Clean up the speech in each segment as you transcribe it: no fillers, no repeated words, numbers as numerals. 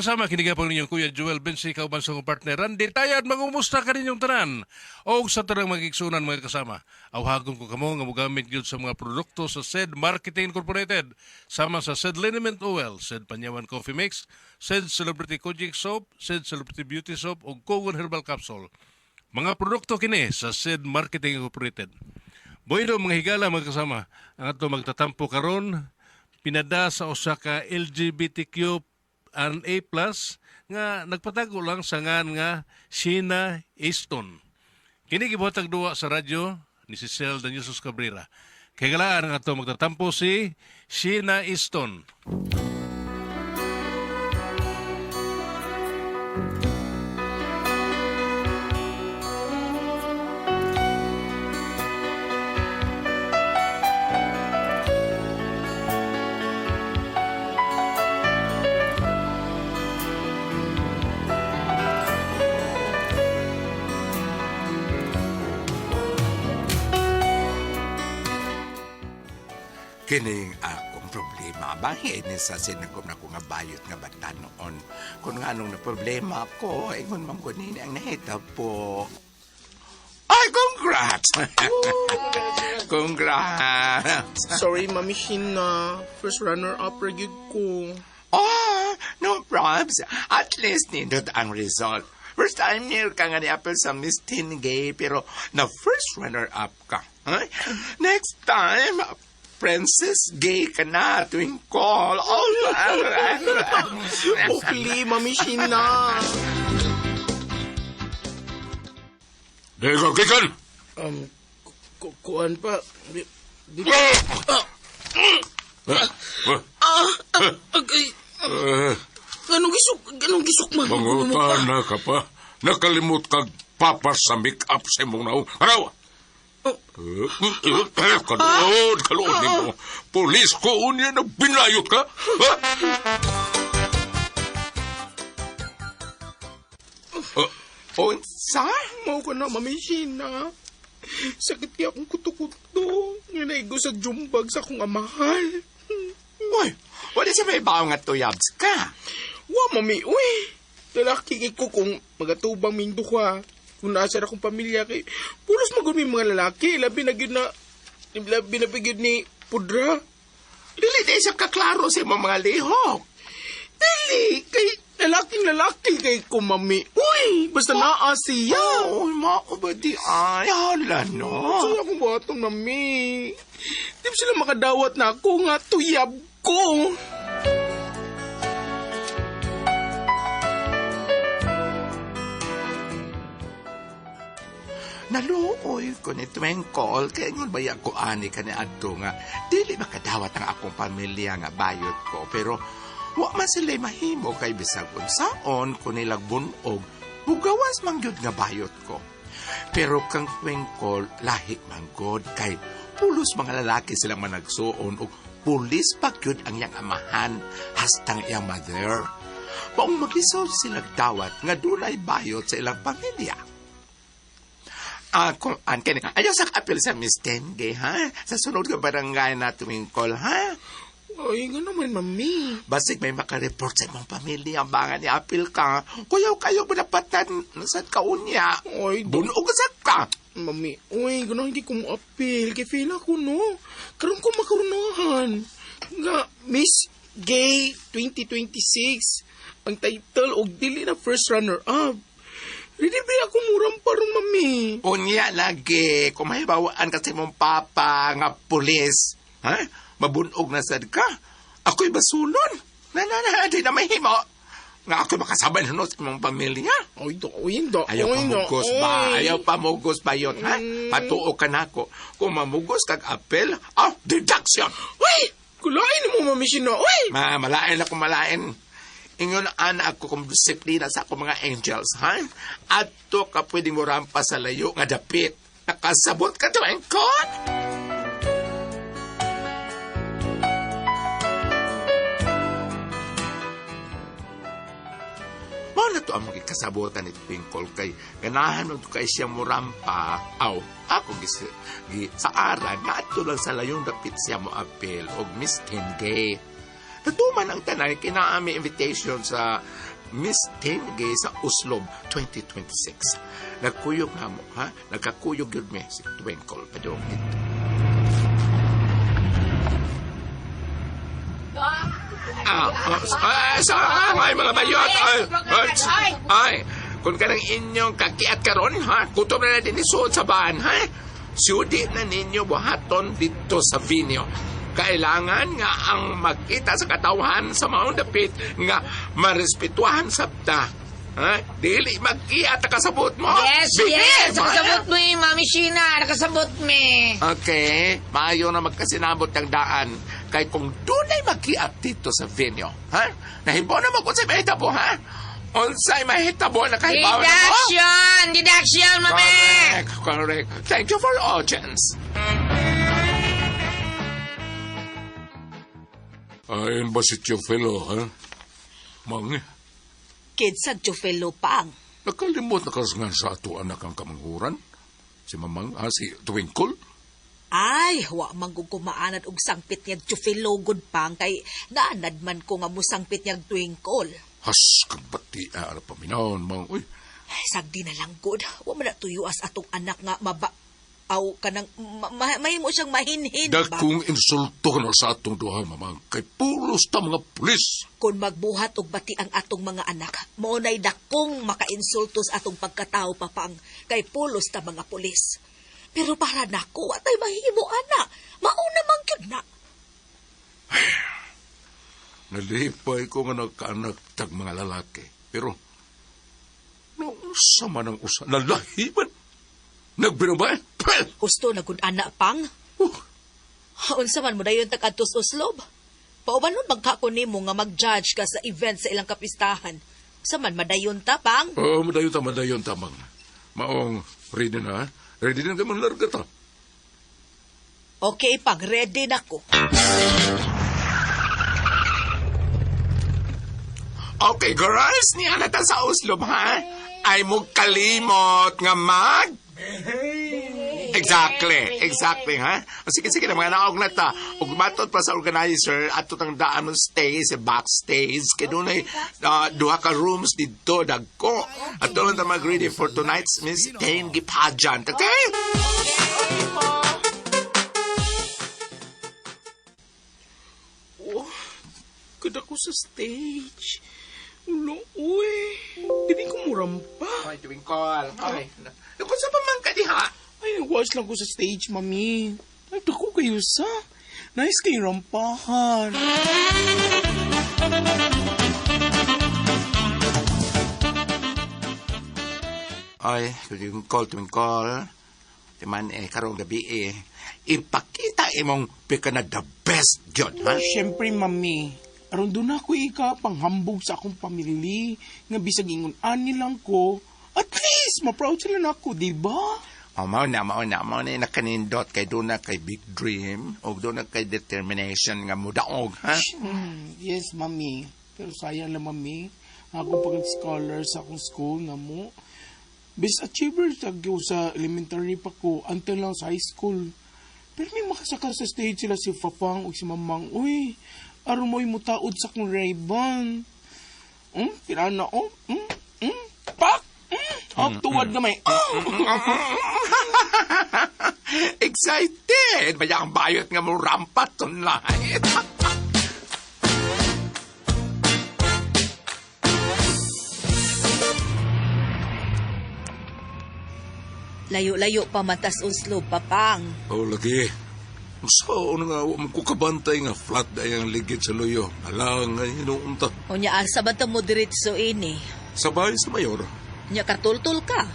kasama, kinigapang ninyong Kuya Joel Bensi, kauban sa kong partner. Randy Tayad, mangumusta ka ninyong tanan. O sa tarang magigsunan mga kasama. Awhagon ko kamo nga mugamit yun sa mga produkto sa SED Marketing Incorporated. Sama sa SED Liniment Oil, SED Panyawan Coffee Mix, SED Celebrity Kojic Soap, SED Celebrity Beauty Soap, o Kogon Herbal Capsule. Mga produkto kini sa SED Marketing Incorporated. Boydo mga higala mga kasama, ang ato magtatampo karon pinada sa usa ka LGBTQ and A+, nga nagpatago lang sa ngan nga Sheena Easton. Kini gibuhatag duwa sa radyo ni si Cel Daniusos Cabrera. Kay galaan ang ato magtatampo si Sheena Easton. Kining akong problema. Bahin sa sinagom na ko nga bayot nga bata noon. Kung nga anong na problema ko, ingon man ko nini ang nahita po. Ay, congrats! Congrats! Sorry, Mami Sheena. First runner-up ragid ko. Oh, no probs. At least nindot ang result. First time near ka nga ni Apple sa Miss Teen Gay, pero na first runner-up ka. Huh? Next time, Princess Gay ka na tuwing call. Hopefully, Mami Sheena. Dego, kikan! Kuan pa. Agay. Anong gisok man? Mangutana ka pa. Nakalimut kag papas sa make-up sa imong naong. Araw! Kaluon ni mo. Polis ko unya na binayot ka? Ha? Unsa? Mau ko na, Mami Sheena. Sakit kaya akong kuto-kuto. Nga naigo sa jumbag sa akong amahan. Uy, wala siya may baong nga tuyabs ka. Wa, Mami, uy. Lalaki kay ko kung magatubang ming duha. Kung nasa akong pamilya kay pulos magod may mga lalaki. Labi na bigid ni Pudra. Dili di siya kaklaro sa imong mga lihok. Dili, kay lalaki kay ko, Mami. Uy, basta naa siya. Uy, mako ba di ay? Hala no. Saan akong batong, Mami? Di ba sila makadawat na ako nga tuyab ko? Naluoy ko ni Twinkle, kaya ngon baya ko ani ka ni Adto nga, dili makadawat ang akong pamilya nga bayot ko, pero wa man sila mahimo kay bisag unsaon ko nilag bunog, bugawas man gyud nga bayot ko. Pero kang Twinkle, lahi man god kay pulos mga lalaki silang managsuon o pulis pa gyud ang iyang amahan, hastang iyang mother. Maong maglisaw silang dawat nga dunay bayot sa ilang pamilya. Kung ayaw sa kapil sa Miss Tenge, ha? Sa sunod ka barangay na Twinkle, ha? Ay, nga naman, Mami. Basig may makareport sa imong pamilya, banga ni apil ka. Kuyaw kayo manapatan sa kaunya. Ay, bunog sa ka. Mami, uy, gano'n hindi ko mo-appeal. Kaya feel ako, no? Karoon ko makarunahan. Nga, Miss Gay 2026. Ang title, og dili na first runner-up. Ready ba ako murang parang, Mami? Unya lagi, kung mahibawaan ka sa imong papa nga pulis. Ha? Mabunog na sad ka. Ako'y basulon. Di na mahimo. Nga ako'y makasabay na sa imong pamilya. Ay, do. Ayaw pamugos ba? Ayaw pamugos ba yun, ha? Patuo ka na ako. Kung mamugos kag apel, deduction. Uy! Kulain mo, Mami Sheena. Uy! Malain ako malain. Ingon anak ako kung disiplina sa ako mga angels, ha? At to ka pwedeng mo rampa sa layo nga dapit. Nakasabot ka to, engkot! Mao na to ang magikasabutan ni Twinkle kay ganahan mo kay siya mo rampa. Ako sa aran nga ato lang sa layong dapit siya mo apel og Miss Tenge. Natuman ang tanay, kinaami invitation sa Miss Tengay sa Uslob 2026. Nagkuyog nga mo, ha? Nagkakuyog yun me si Twinkle pa dito. Ay, mga bayot! Ay, kung ka ng inyong kakiat karon, ha? Kutob na natin isuot sa bahan, ha? Siyudi na ninyo buhaton dito sa vinyo. Kailangan nga ang magkita sa katawan sa mga dapit nga marespetuhan sabta. Ha? Dili magkiat kasabot mo. Yes, yes! Nakasabot mo yung Mami Sheena. Nakasabot mo. Okay, maayo na magkasinabot ng daan. Kay kung dunay magkiat dito sa venue, ha? Nahibo na mo kung sa mahitabo, ha? Unsay mahitabo na kahibaw na mo? Deduction! Deduction, Mami! Correct. Thank you for your audience. Ayon ba si Chofelo, ha? Mangi, Kids sa Jufelo Pang. nakalimot na kasngan sa ato anak ang kamanghuran. Si Mamang, si Twinkle. Ay, wa man kong kumaanad og sangpit niyag Jufelo good pang kay naanad man ko nga mo sangpit niyag Twinkle. Has, kang bati, ara paminahon, Mang. Uy, Ay, sagdi na lang good. Wa man na tuyuas atong anak nga aw kanang mahimo siyang mahinhin ba? dakong insulto na sa atong duha, Mamang. Kay pulos ta mga pulis. Kung magbuhat og bati ang atong mga anak, maunay dakong makainsultos atong pagkatao papang kay pulos ta mga pulis. Pero para nako, watay mahimo ana. Mauna man gyud na. Nalipay ko nga nagkaanak tag mga lalaki. Pero, nausa man ang usa. Nalahiban. Nagbinabay. Gusto na gud ana pang. Unsa man mo dayon tag adtos Uslob? Paubanon magkako nimo nga mag-judge ka sa event sa ilang kapistahan. Sa man madayon ta pang. Oo, madayon ta, Mang. Maong, ready na, ha? Ready na naman larga ta. Okay pang, ready na ko. Okay, girls, niya na ta sa Uslob, ha? Ay mo kalimot nga mag... Exactly, ha? O sige, na mga naog na ta. Ug matod pa sa organizer, ato tang daan mo stay sa backstage. Kaya doon ay duha ka rooms dito, dagko. At doon ta mag-ready for tonight's Miss Tengi pageant, okay? Oh, kada ko sa stage. Ulo, uy. Dili ko murampa. Ay, Twinkle. Ay, kung sa pamangka diha? Ay, nag-watch lang ko sa stage, mami. Ay, dako kayo sa. Nice kayo rampahan. Ay, Twinkle. Timan karong gabi ipakita imong pika na the best gyud, ha? Siyempre, mami. Aron doon ako panghambog sa akong pamilya. Nga bisag ingon ani lang ko. At least, ma-proud sila na ako, di ba? Mao na nakanindot kay doon na kay big dream o doon na kay determination nga mudaog, ha? Yes, mami. Pero sayang lang, mami. Ako pag-scholar sa akong school nga mo. Best achiever sa elementary pa ko until lang sa high school. Pero may makasakar sa stage sila si Fafang o si Mamang. Uy, aron mo'y mutaod sa akong Ray-Ban. Pinana, pak! Tuwad na may, Excited! Baya ang bayot nga mo rampat tonight. Layo-layo pa matas Uslob papang. Oo, lagi. So, ano nga, magkukabantay nga flat dahil ang ligid sa loyo. Alang nga inuunta. Unya asa ba ta mo diretso ini? Sabay sa mayor. Nya katultul ka.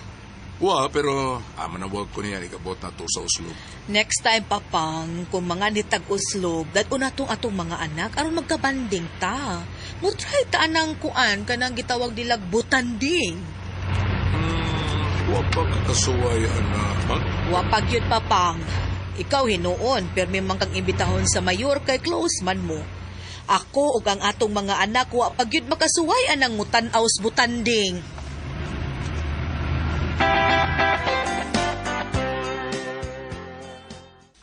Wa, pero manawag ko niya ikabot na to sa Uslob. Next time papang, kung mga nitag Uslob, dat unatong atong mga anak aron magkabanding ta. Mo try ta anang kuan kanang gitawag dilag butanding. Wa pa kakasuway, anak. Wapag yun papang. Ikaw hinuon, pero may mang kang imbitahon sa mayor kay close man mo. Ako ug ang atong mga anak wapag yun makasuway anang mutan-aws butanding.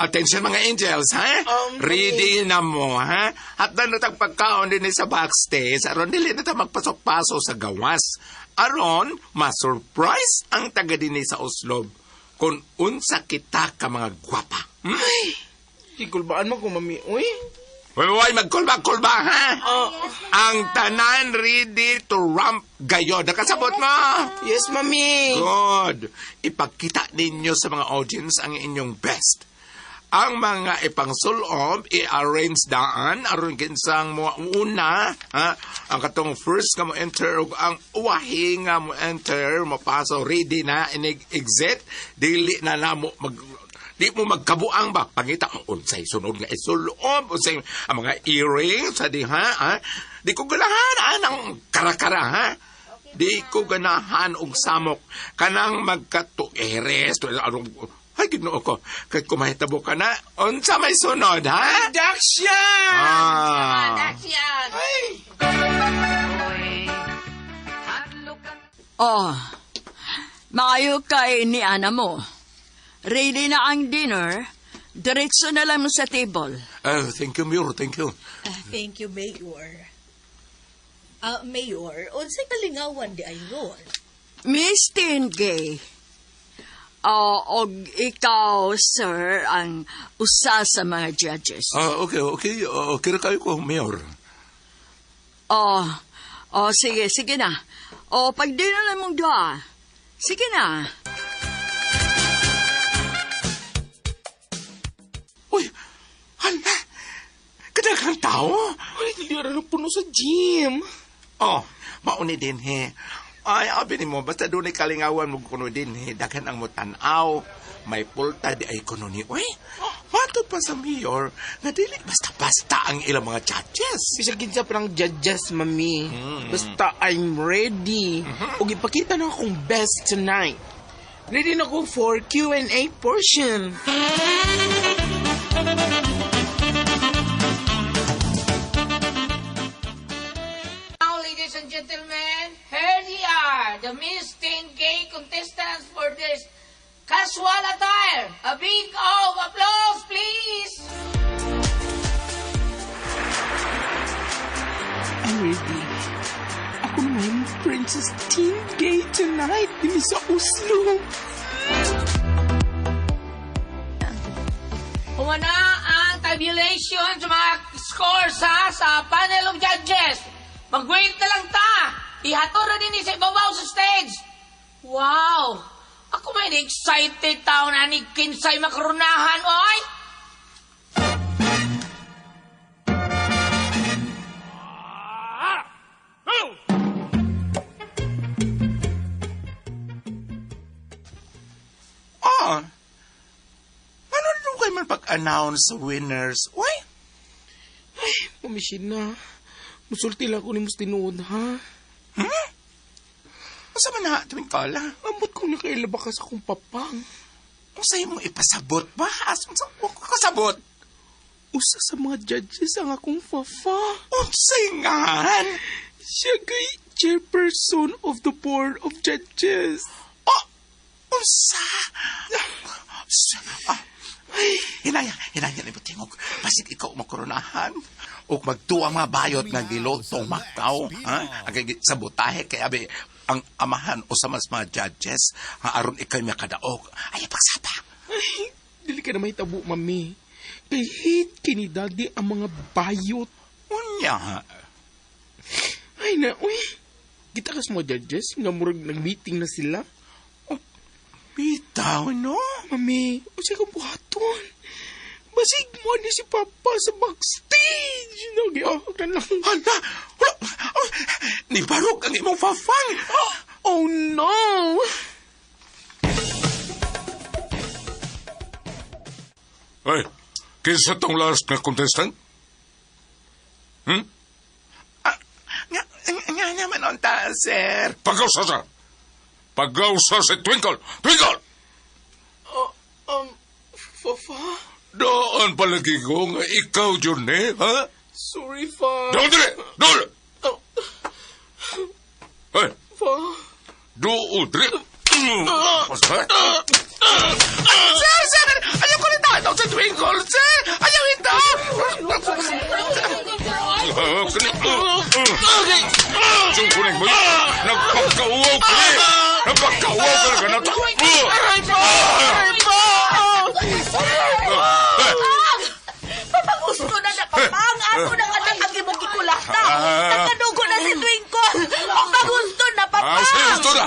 Attention mga angels, ha? Mami. Ready na mo, ha? At na natang pagkaon din sa backstage, aron dili na ta magpasok-pasok sa gawas. Aron, ma-surprise ang taga din sa Oslob kung unsa kita ka mga gwapa. Ikulbaan mo ko, mami. Uy. Uy, magkulba-kulba, ha? Ah, Ang tanan ready to ramp gayo. Nakasabot mo? yes, mami. Good. Ipagkita ninyo sa mga audience ang inyong best. Ang mga ipangsulob, i-arrange daan, aron kinsang mo una, ha? Ang katong first ka mo enter, ug ang uwahi nga mo enter, mapaso, ready na, inig-exit, dili na mo di mo magkabuang ba? Pangita, unsay sunod nga isulob, unsay ang mga earrings, sa diha, ha? Di ko ganahan ang karakara, ha? Di ko ganahan og samok kanang magkatueres, ay, ginoo ko. Kahit kumahitabo ka na, unsa may sunod, ha? Daksyan! Oh, maayo kay ni Ana mo. Ready na ang dinner. Diretso na lang mo sa table. Thank you, Mayor. Thank you. Thank you, Mayor. Mayor, unsay kalingawan di ay ron? Miss Gay. Og ikaw, sir, ang usa sa mga judges. Okay. Okay kayo ko, Mayor. Sige na. Pag di na lang mong dua. Sige na. Uy, hala, kadaghang tao. Ay, dili na puno sa gym. Oh, mauni din, he. Ay, abi ni mo, basta doon ay kalingawan mo kuno din, he. Daghan ang mutanaw. May pulta di ay kuno ni. Uy, matod pa sa mayor, na dili basta-basta ang ilang mga judges. Bisag kinsa pa ng judges, mami. Basta I'm ready. Ug ipakita na akong best tonight. Ready na ko for Q&A portion. Now, ladies and gentlemen, here they are, the Miss Teen Gay contestants for this casual attire. A big of applause, please. I'm ready. Ako naman, Princess Teen Gay tonight din sa Oslo. Humana ang tabulation sa mga scores ha, sa panel of judges. Mag-wait na lang ta. Ihato na din sa ibabaw sa stage. Wow! Ako may excited tao na ni Kinsay makarunahan, oy! Oh, ano rin kayo man pag-announce sa winners? Uy, Mamisin na. Musulti lang ako ni Mus tinuod, ha? masa man na, Twinkle? Ambot kong nakailaba ka sa akong papang. Ang sa'yo mong ipasabot ba? Asang sa ko kasabot? Usa sa mga judges ang akong fafa. Unsay ngan? Siya kay chairperson of the board of judges. Oh, unsa? Hinaya ni Butingog. Pasig ikaw makoronahan. O magtuwa mga bayot nga gilotong Macau. Ha? Ang sabotahe kay abi ang amahan o sa mas mga judges nga aron ikay makadaog. Ay, pagsapa. Ay, dili ka na may tabo, mami. Kay hate kini daddy ang mga bayot. Unya. Ay na, uy. Kita ka sa mga judges nga murag nag-meeting na sila. Bitaw, no? Mami, usay ka buhaton. Basig mo ni si Papa sa backstage. Nagiahag na lang. Hala! Ni Barok ang imong fafang! Oh no! Ay, kinsa tong last na contestant? Nga naman onta, sir. Pagkausa sa! Pagkausa si Twinkle! Twinkle! Papa? Doon palagi ko nga ikaw, Johnny, ha? Sorry, Fa. Doon dire! Doon! Oh, Ay, Fa. doon dire! Sir! Ayoko na tayo! daw si Twinkle, sir! Ayaw ito! Sungkunin mo yun! Nagpagkauwaw ka eh! Nagpagkauwaw ka na ganito! Aray po! Aray po! Papagusto na na papang ako ng anak ang imong gikulata. Nakadugo na si Twinkle. Papagusto na papang. Gusto na!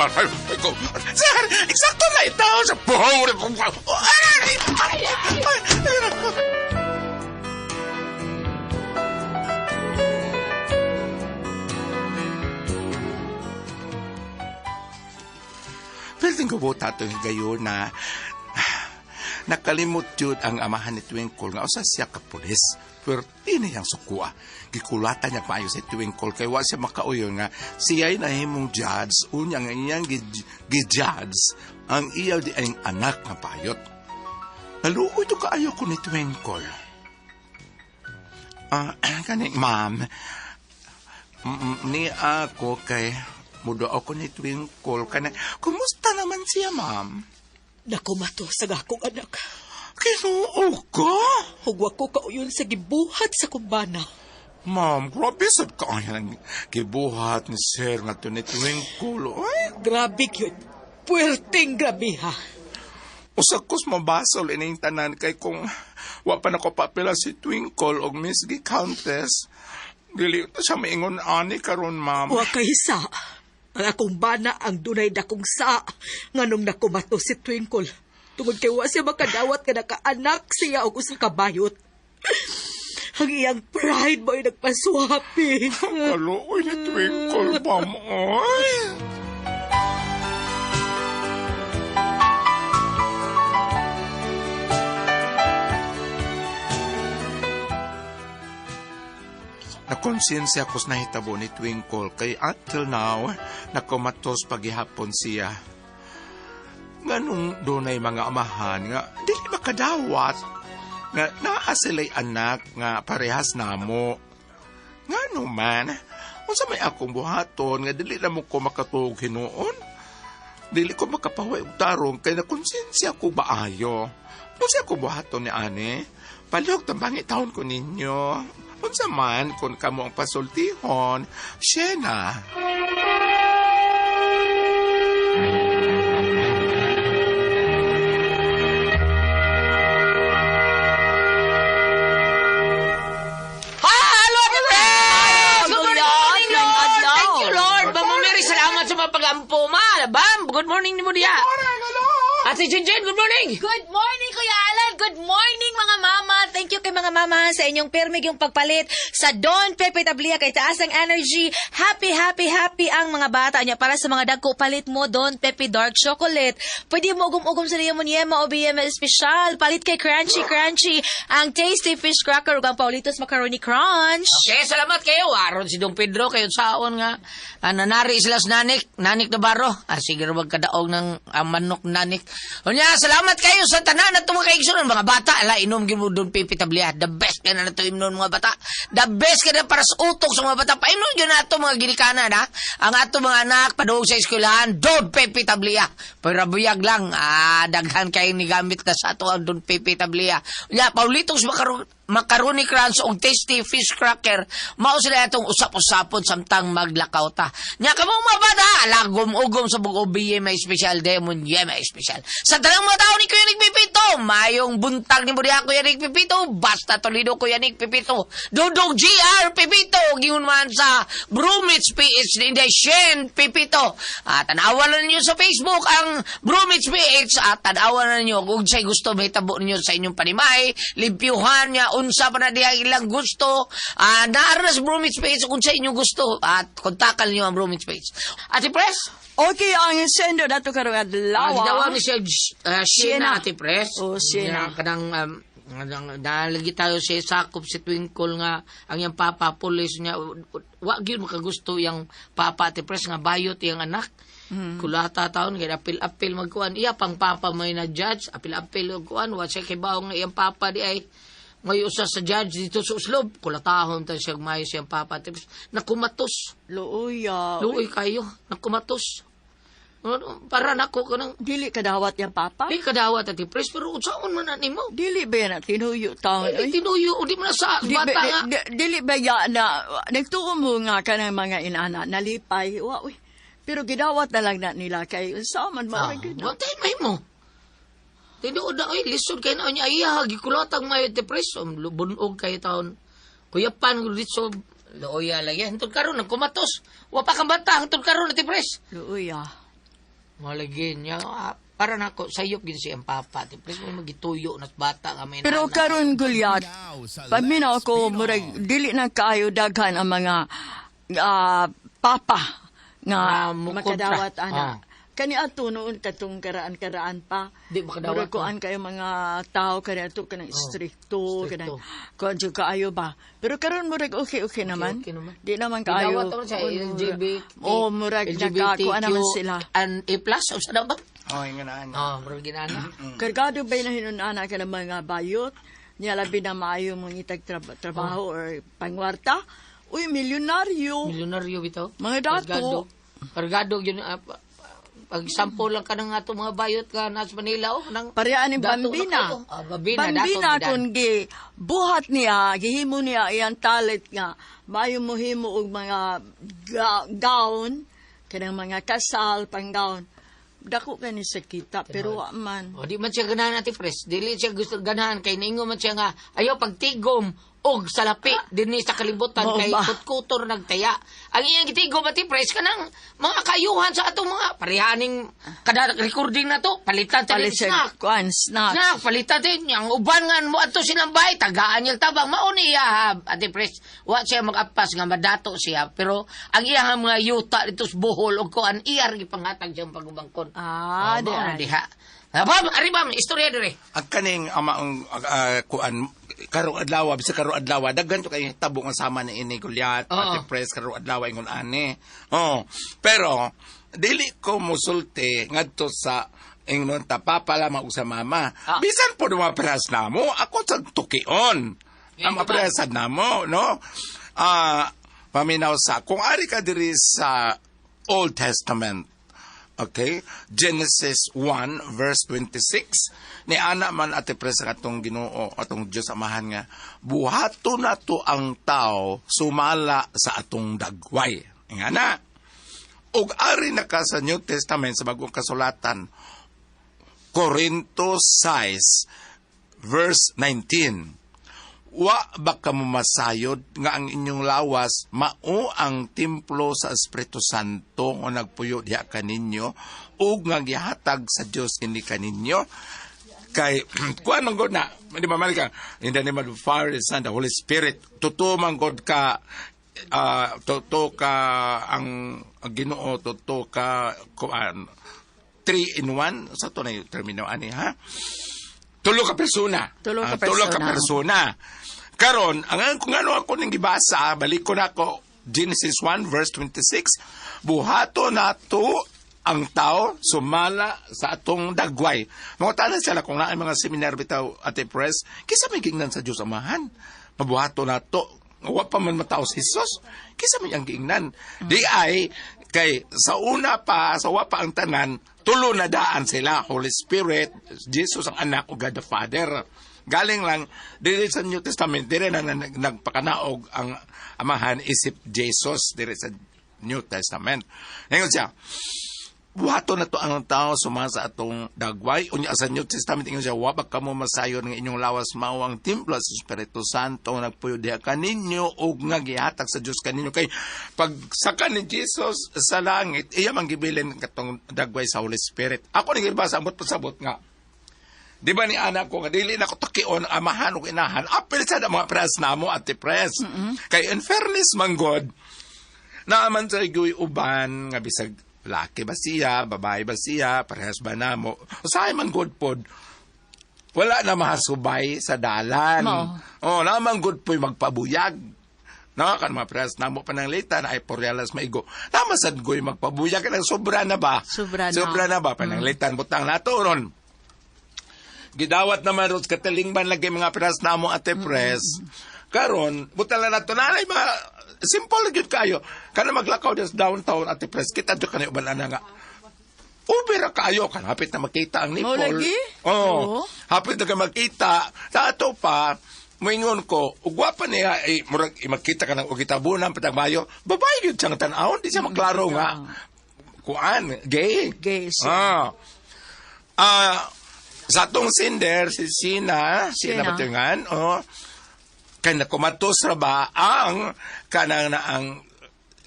Patay ko! Sir, eksakto na ito! Sa buhaw rin! Aray! Aray! Pwedeng kubuta ito gayon na nakalimot yun ang amahan ni Twinkle nga usa siya ka pulis. Pero di na yang sukua. Gikulatan niya maayo si Twinkle kay wa siya makauyon nga siya'y nahimong judge unya nga iyang gi-judge ang iyaw di ang anak nga payot. Naluoy to kaayo ko ni Twinkle. Kaning ma'am, ni ako kay mudo ako ni Twinkle kana. Kumusta naman siya, ma'am? Nakumato sa akong anak. Kinuo ka? Hugwa ko kauyon sa gibuhat sa kumbana. Ma'am, grabe sad ka ang gibuhat ni Sir nga to ni Twinkle. Ay, Grabe yun. Puwerteng grabe ha. usakos mabasol ining tanan kay kung wa pa nako papila si Twinkle og Miss G Countess. Dili to siya maingon ani karon, ma'am. Wa kay sa. Ang akong bana ang dunay dakong sa nganong nakumato si Twinkle. Tungod kay wa siya makadawat nga nakaanak siya og usa ka bayot. Ang iyang pride mo'y nagpaswapi. Kaluoy ni Twinkle, ma'am. Ay. Nakonsensya ko sa nahitabo ni Twinkle kay until now, nakumatos paghihapon siya. Nganong dunay mga amahan nga, dili makadawat. Nga naa sila'y anak nga parehas namo. Ngano man, unsa may akong buhaton nga dili na mo ko makatuog hinuon. Dili ko makapahuay og tarong kay nakonsensya ko maayo. Unsa ko buhaton ni ani? Palihog tambangi taon ko ninyo. Unsa man kung kamo ang pasultihon, Shena. Hello, friends! Good morning, Lord! Thank you, Lord! Mamamiri, salamat sa mga pag-ampo, ma. Bam, good morning ni mo diya. Ate Jinjen, good morning! Good morning, Kuya Alan! Good morning, mga mama! Thank you kay mga mama sa inyong permig yung pagpalit sa Don Pepe Tablia kay taas ang energy. Happy, happy, happy ang mga bata niya para sa mga dagko palit mo Don Pepe Dark Chocolate. Pwede mo ugom-ugom sa niya mo niyema o BML Special. Palit kay Crunchy Crunchy ang Tasty Fish Cracker ug ang Paulitos Macaroni Crunch. Okay, salamat kayo. Aron si Don Pedro, kayo saon nga. Nanari sila sa nanik Navarro. Sige rin magkadaog ng manok nanik. O niya, salamat kayo sa tanan at tumakaigsunan. Mga bata, ala, inom gino Don Pepe Tablia. The best ka na nato imnon mga bata. The best ka na para sa utok sa mga bata. Painom yun na ito mga ginikanan, ha? Ang ato mga anak, paduog sa eskwelahan, Don Pepe Tablia. Pero buyag lang, daghan kayo ni gamit na sa ato ang Don Pepe Tablia. O niya, Paulitos Macaroni Crunch o Tasty Fish Cracker. Mao sila itong usap-usapon samtang maglakaw ta. Nya ka mga bata, lagom-ugom sa buong BMI Special, Demon Yema Special. Sa talang mga tao ni Kuya Nick Pipito, mayong buntag ni Buria Kuya Nick Pipito, basta Toledo Kuya Nick Pipito, Dudong GR Pipito, gingon man sa Bromwich PH ni Shen Pipito. Tanawan na ninyo sa Facebook ang Bromwich PH at tanawan na ninyo kung sa'y gusto may tabo ninyo sa inyong panimay, limpyuhan niya, unsa pa na diya ilang gusto, naaras Bromwich page kung sa inyo gusto at kontakal niyo ang Bromwich page. Ate Pres? Okay, ang sendo dato karong adlaw. Ginawa ni siya Shena, Ate Pres. Oh, Shena. Kanang nalagi tayo siya sakop si Twinkle nga ang yung papa pulis niya wag yun makagusto yung papa Ate Pres nga bayot yung anak. Kulata taon kaya apil magkuan iya pang papa may na judge apil magkuan wa siya kay baong nga iyang papa di ay ngayon usa sa judge dito sa uslob, kulatahon tayo siya mayo siyang papa. Nakumatos. Luoy Luoy kayo, nakumatos. Para nako ka ng... Dili kadawat yan, Papa? Di kadawat ati pres, pero saan man na nimo? Dili ba yan na tinuyo taon? Ay, tinuyo, di mo na sa Di, bata nga. dili ba yan na nagtuo mo nga ka ng mga inana, nalipay, uy. Pero gidawat na lang na nila kay usaman mo. Wag tayo mahimo. Tinuod na, oy, lisod kayo na niya, iya, gikulotang mayo ti pres, bunog kayo taon. Kuya pan, lisod, looya lang yan. Hantod karon nagkumatos. Wa pa kang bata, hantod karon ti pres. Luya. Malagin niya, para nako sayop gid si ang papa. Ti pres mo magituyo nas bata kami. Pero karon gulyat, paminaw ko murag dili na kayo daghan ang mga papa nga mukontra. makadawat ana. Kani ato noon katong karaan pa. Di makadawat. Murag kuan kayo mga tao kani ato kanang stricto kanang kuan jud kaayo ba. Pero karon murag okay naman. Okay naman. Di naman kaayo. Gidawat naman sa LGBT. Murag nakakuan naman sila. And A+, o sa daw ba? Nga naan. Murag ginana. Kargado ba na hinunana ka ng mga bayot? Niya labi na maayo mong itag trabaho or pangwarta? Uy, milyonaryo. Milyonaryo bitaw. Mga dato. Kargado yun. Pag sample lang ka ng ato mga bayot ka nasa Manila, nang Pariyaan ng dato bambina. na bambina, Bambina dato, kung buhat niya, gihimo niya iyang talent nga, maayo mo himo og mga gown, kanang mga kasal, pang-gown. Dako ka ni sa kita, pero wa man. O di man siya ganahan ati pres. Dili siya gusto ganahan kay ningo man siya nga ayaw pagtigom og salapi dinhi sa kalibutan Mao kay ba? kutkutor nagtaya. Ang iyang gitigom ati pres kanang mga kayuhan sa atong mga parihaning kada recording na to palitan ta Palit ng siya, snack. kuan, snacks. Snack palitan din yang uban nga mo ato silang bay tagaan yung tabang mao niya ati pres. Wa siya magapas nga madato siya pero ang iyang mga yuta dito sa Bohol og kuan iyar gipanghatag siyang pagubangkon. Ah, di mao na ay. diha. Bam, aribam, istorya dire. Ang kaning amaong kuan karong adlaw bisa karong adlaw daghan to kay tabo nga sama ni ini Goliath pati press karong adlaw ingon ani. Pero dili ko musulti ngadto sa ingon ta papa lamang og sa mama. Bisan po mga press namo ako sa tukion. Ang mapresad namo no. Paminaw sa kung ari ka diri sa Old Testament. Okay? Genesis 1 verse 26. Ni ana man ati presa katong Ginoo atong Dios amahan nga buhaton nato ang tao sumala sa atong dagway. Ingana. Ug ari na ka sa New Testament sa bagong kasulatan Corinto 6 verse 19. Wa ba ka masayod nga ang inyong lawas mao ang templo sa Espiritu Santo nga nagpuyo diha kaninyo ug nga gihatag sa Dios kini kaninyo kay kuan man gud na di ba man ka in the name of the Father, the Son, the Holy Spirit totoo man gud ka totoo ka ang Ginoo totoo ka kuan 3 in 1 sa to na yung termino ani ha tulo ka persona. Karon, kung ano ako nang gibasa, balik ko na ako, Genesis 1 verse 26, buhato nato ang tao sumala sa atong dagway. Mga tanan sila kung naay mga seminar bitaw ate press, kisa may gingnan sa Diyos Amahan. Mabuhato nato, wa pa man matao si Jesus, kisa may ang gingnan. Di ay, kay sa una pa, sa wa pa ang tanan, tulo na daan sila, Holy Spirit, Jesus ang anak o God the Father. Galing lang, dili sa New Testament, dili na nagpakanaog ang amahan isip Jesus, dili sa New Testament. Ngayon siya, buhato na to ang tao sumasa sa atong dagway. Unya sa New Testament, ngayon siya, wabag ka mo masayon ng inyong lawas mawang templo sa Espiritu Santo, nagpuyo diha kaninyo, o nga gihatag sa Diyos kaninyo. Kay pag saka ni Jesus sa langit, iya mang gibilin katong dagway sa Holy Spirit. Ako nagibasa, amot pasabot nga, di ba ni anak ko nga, dili na ko takion amahan o inahan, apil sa mga press na mo, ate press. Kay in fairness man God, naaman sa iguy uban, nga bisag laki ba siya, babae ba siya, parehas ba na mo. Usahay man God pod, wala na mahasubay sa dalan. Naman God po'y magpabuyag. Kan mga press na mo pananglitan ay poryalas maigo. Namasad ko'y magpabuyag, sobra na ba? Sobra na ba? Pananglitan, butang nato ron. Gidawat naman ron katalingban lagi mga press na mo ate press. Karon, butala na to nanay mga simple gyud kayo. Kana maglakaw sa downtown ate press, kita jud kanay uban ana nga. Ubera kayo, kan hapit na makita ang nipol. Mo lagi? Oo. Oo. Hapit na ka makita. Sa ato pa, moingon ko, ugwa pa niya, murag, makita ka ng ugitabunan, patang bayo, babae yun siyang tanawon, di siya maklaro nga. Kuan, gay. Gay siya. Sa atong sender, si Sina Batungan, kaya nakumatos ra ba ang kanang na ang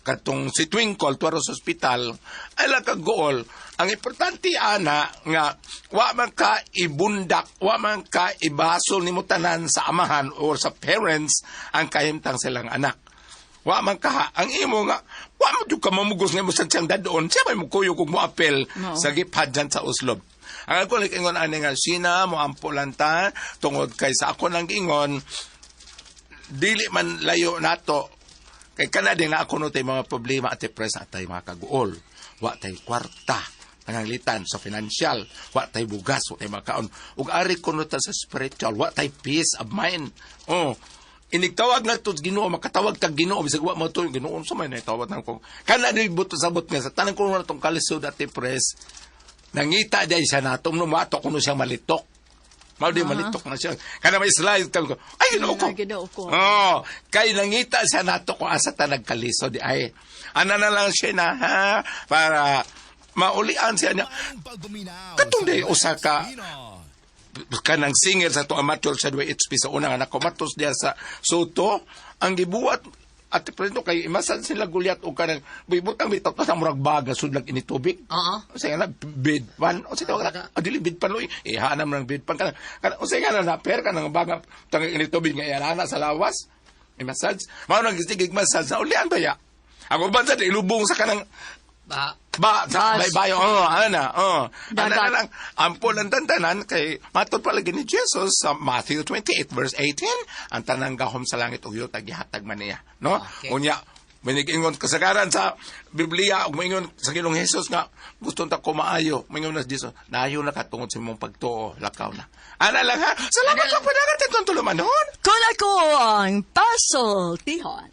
katong si Twinkle tuwaro sa ospital ay lakagool. Ang importante ana nga wa man ka ibundak, wa man ka ibasol nimo tanan sa amahan or sa parents ang kahimtang silang anak. Wa man ka ang imo nga wa mo jud ka mamugos nga mo sa tiyang dadoon siya may mukuyo kung mo apel sa gipad dyan sa uslob. Ang ako like ingon ani nga Sina mo ampulanta tungod kay sa ako nang ingon dili man layo nato kay kanading na ako no tay mga problema at press at tay mga kaguol. Wa tay kwarta pananglitan sa financial, wa tay bugas, wa tay makaon. Ug ari ko no ta sa spiritual, wa tay peace of mind. Inigtawag na to Ginoo, makatawag tag Ginoo bisag wa mo to Ginoo sa may natawag nang ko. Kana di buto sabot nga sa tanang ko na tong kalisod at press. Nangita day siya natom no mato kuno siya malitok. Mali malitok na siya. Kana may slide ko. Ay Ginoo ko. Kay nangita siya nato ko asa ta nagkalisod ay. Ana na lang siya na ha para maulian siya niya. Katong day usa ka kanang singer sa to amateur sa 2HP sa unang anak ko matos diya sa Soto ang gibuat at presento kay imasan sila gulyat o kanang butang bitaw ta sa murag baga sudlag ini tubig. Say nga na bid pan o say tawag adili bid pan loy hanam nang bid pan kana o say nga na per kanang baga tang ini tubig nga yana sa lawas. I-massage. Mao nang gistigig massage sa ulian ba ya? Ako bansa ilubong sa kanang sa baybayo, ana lang, ampon ang tantanan, kay matod palagi ni Jesus sa Matthew 28, verse 18, ang tanang gahom sa langit, uyo, tagihatag man niya, no? Okay. Unya, Minig-ingon kasagaran sa Biblia, ug maingon sa Ginoong Hesus nga, gusto ta ko maayo, maingon na Dios, naayo na katungod sa imong pagtuo, lakaw na. Ana lang ha, salamat sa padagan, titong tulumanon. Kung ako ang puzzle, Tihon.